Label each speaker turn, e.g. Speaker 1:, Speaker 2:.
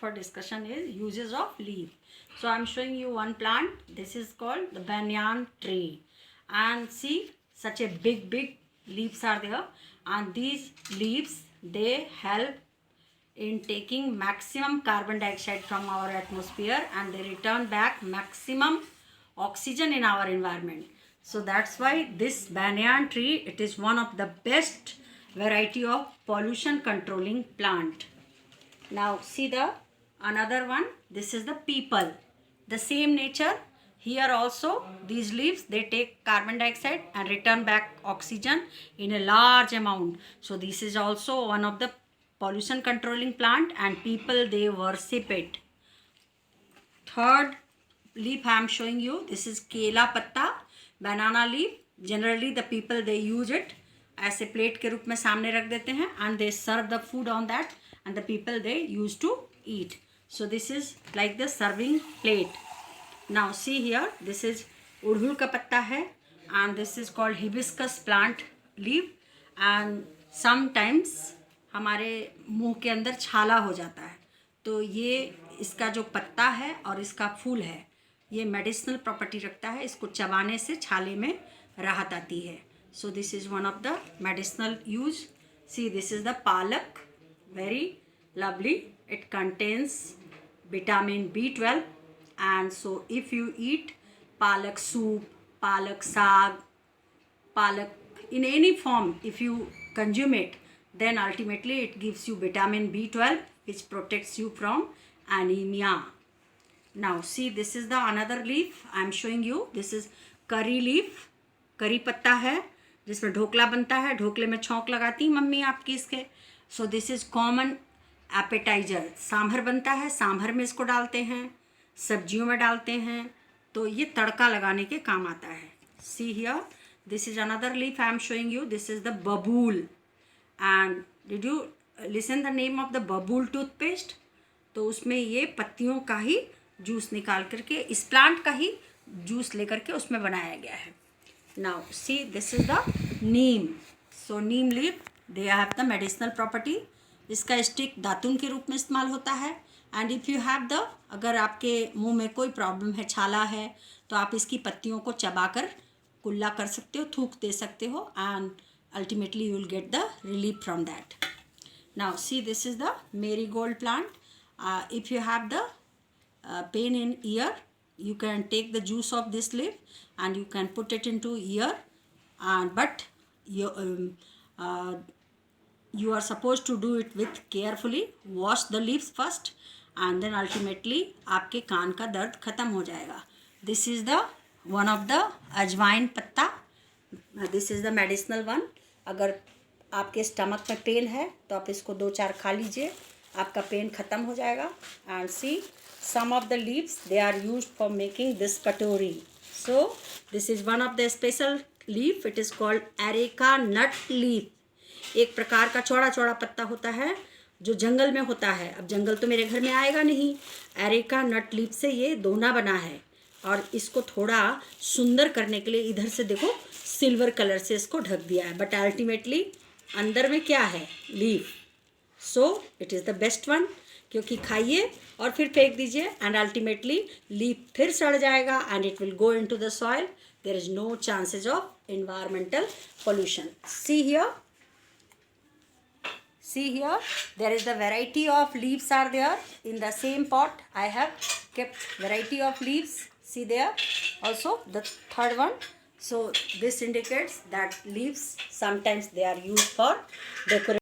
Speaker 1: for discussion is uses of leaf. So I'm showing you one plant. This is called the banyan tree, and see, such a big leaves are there, and these leaves, they help in taking maximum carbon dioxide from our atmosphere, and they return back maximum oxygen in our environment. So that's why this banyan tree, it is one of the best variety of pollution controlling plant. Now see the another one. This is the peepal. The same nature. Here also these leaves, they take carbon dioxide and return back oxygen in a large amount. So this is also one of the pollution controlling plant, and people, they worship it. Third leaf I am showing you. This is kela patta, banana leaf. Generally the people, they use it ऐसे plate के रूप में सामने रख देते हैं, and they serve the food on that, and the people, they used to eat. So this is like the serving plate. Now see here, this is उड़हुल का पत्ता है, and this is called hibiscus plant leaf, and sometimes हमारे मुंह के अंदर छाला हो जाता है, तो ये इसका जो पत्ता है और इसका फूल है, ये मेडिसिनल प्रॉपर्टी रखता है. इसको चबाने से छाले में राहत आती है. So this is one of the medicinal use. See, this is the palak, very lovely. It contains vitamin B12, and so if you eat palak soup, palak saag, palak in any form, if you consume it, then ultimately it gives you vitamin B12, which protects you from anemia. Now see, this is the another leaf I am showing you. This is curry leaf. करी पत्ता है, जिसमें ढोकला बनता है. ढोकले में छौंक लगाती mummy आपकी इसके. So this is common appetiser. Sambar बनता है, सांभर में इसको डालते हैं, सब्जियों में डालते हैं, तो ये तड़का लगाने के काम आता है. See here, this is another leaf I am showing you. This is the babool. And did you listen the name of the Babool toothpaste? तो उसमें ये पत्तियों का ही जूस निकाल करके, इस प्लांट का ही जूस लेकर के उसमें बनाया गया है. Now see, this is the neem. So neem leaf, they have the medicinal property. इसका स्टिक दातुन के रूप में इस्तेमाल होता है. And if you have the, अगर आपके मुंह में कोई प्रॉब्लम है, छाला है, तो आप इसकी पत्तियों को चबाकर कुल्ला कर सकते हो, थूक दे सकते हो, and ultimately you will get the relief from that. Now see, this is the marigold plant. If you have the pain in year, you can take the juice of this leaf and you can put it into ear, and but you are supposed to do it with carefully. Wash the leaves first, and then ultimately आपके कान का दर्द ख़त्म हो जाएगा. This is the one of the अजवाइन पत्ता. This is the medicinal one. अगर आपके स्टमक में पेन है तो आप इसको 2-4 खा लीजिए, आपका पेन ख़त्म हो जाएगा. And see, some of the leaves, they are used for making this katori. So this is one of the special leaf. It is called areca nut leaf. एक प्रकार का चौड़ा चौड़ा पत्ता होता है जो जंगल में होता है. अब जंगल तो मेरे घर में आएगा नहीं. एरेका नट लीफ से ये दोना बना है, और इसको थोड़ा सुंदर करने के लिए इधर से देखो सिल्वर कलर से इसको ढक दिया है, बट अल्टीमेटली अंदर में क्या है? Leaf. So it is the best one, क्योंकि खाइए और फिर फेंक दीजिए, एंड अल्टीमेटली लीफ फिर सड़ जाएगा, and it will go into the soil. There is no chances of environmental pollution. See here, there is the variety of leaves are there in the same pot. I have kept variety of leaves. See there also the third one. So this indicates that leaves, sometimes they are used for decoration.